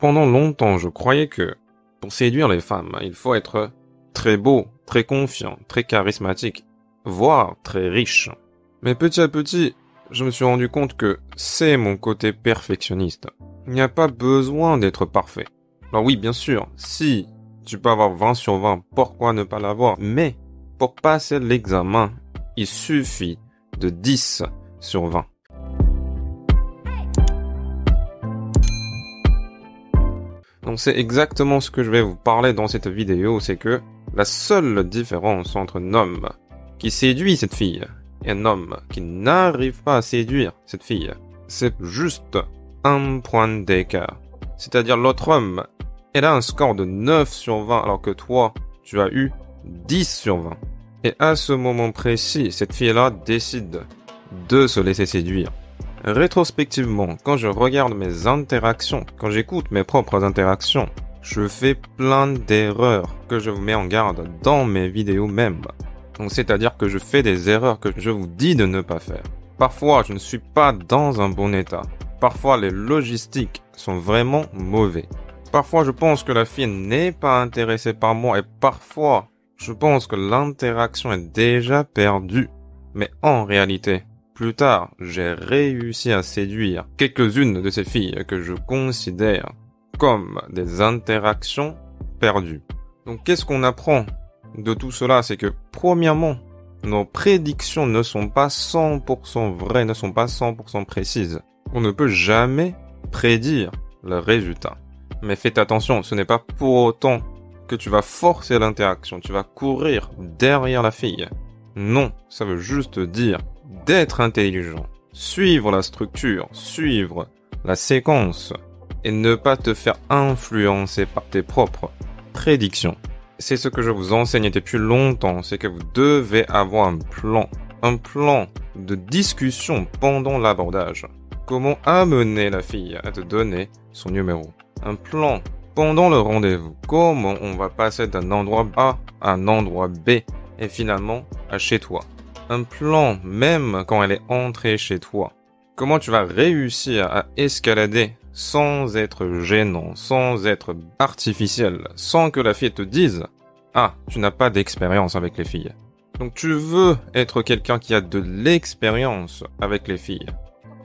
Pendant longtemps, je croyais que pour séduire les femmes, il faut être très beau, très confiant, très charismatique, voire très riche. Mais petit à petit, je me suis rendu compte que c'est mon côté perfectionniste. Il n'y a pas besoin d'être parfait. Alors oui, bien sûr, si tu peux avoir 20 sur 20, pourquoi ne pas l'avoir? Mais pour passer l'examen, il suffit de 10 sur 20. Donc c'est exactement ce que je vais vous parler dans cette vidéo, c'est que la seule différence entre un homme qui séduit cette fille et un homme qui n'arrive pas à séduire cette fille, c'est juste un point d'écart. C'est-à-dire l'autre homme, elle a un score de 9 sur 20 alors que toi, tu as eu 10 sur 20. Et à ce moment précis, cette fille-là décide de se laisser séduire. Rétrospectivement, quand je regarde mes interactions, quand j'écoute mes propres interactions, je fais plein d'erreurs que je vous mets en garde dans mes vidéos même. Donc c'est-à-dire que je fais des erreurs que je vous dis de ne pas faire. Parfois, je ne suis pas dans un bon état. Parfois, les logistiques sont vraiment mauvais. Parfois, je pense que la fille n'est pas intéressée par moi et parfois, je pense que l'interaction est déjà perdue. Mais en réalité, plus tard, j'ai réussi à séduire quelques-unes de ces filles que je considère comme des interactions perdues. Donc qu'est-ce qu'on apprend de tout cela? C'est que premièrement, nos prédictions ne sont pas 100% vraies, ne sont pas 100% précises. On ne peut jamais prédire le résultat. Mais faites attention, ce n'est pas pour autant que tu vas forcer l'interaction, tu vas courir derrière la fille. Non, ça veut juste dire d'être intelligent, suivre la structure, suivre la séquence et ne pas te faire influencer par tes propres prédictions. C'est ce que je vous enseigne depuis longtemps, c'est que vous devez avoir un plan de discussion pendant l'abordage. Comment amener la fille à te donner son numéro? Un plan pendant le rendez-vous. Comment on va passer d'un endroit A à un endroit B et finalement à chez toi? Un plan même quand elle est entrée chez toi. Comment tu vas réussir à escalader sans être gênant, sans être artificiel, sans que la fille te dise « Ah, tu n'as pas d'expérience avec les filles ». Donc tu veux être quelqu'un qui a de l'expérience avec les filles.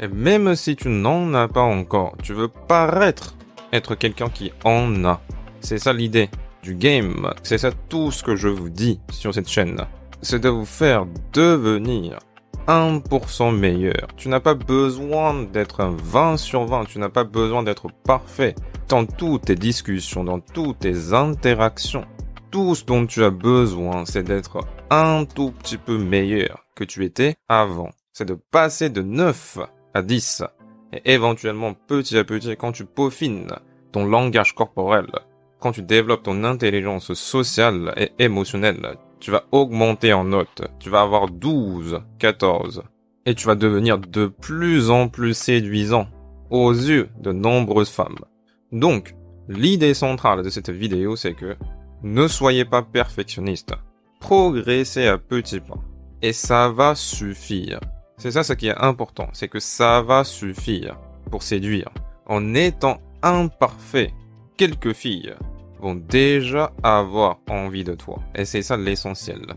Et même si tu n'en as pas encore, tu veux paraître être quelqu'un qui en a. C'est ça l'idée du game. C'est ça tout ce que je vous dis sur cette chaîne. C'est de vous faire devenir 1% meilleur. Tu n'as pas besoin d'être un 20 sur 20. Tu n'as pas besoin d'être parfait dans toutes tes discussions, dans toutes tes interactions. Tout ce dont tu as besoin, c'est d'être un tout petit peu meilleur que tu étais avant. C'est de passer de 9 à 10. Et éventuellement, petit à petit, quand tu peaufines ton langage corporel, quand tu développes ton intelligence sociale et émotionnelle, tu vas augmenter en notes. Tu vas avoir 12, 14. Et tu vas devenir de plus en plus séduisant aux yeux de nombreuses femmes. Donc, l'idée centrale de cette vidéo, c'est que ne soyez pas perfectionniste. Progressez à petits pas. Et ça va suffire. C'est ça ce qui est important. C'est que ça va suffire pour séduire. En étant imparfait, quelques filles vont déjà avoir envie de toi. Et c'est ça l'essentiel.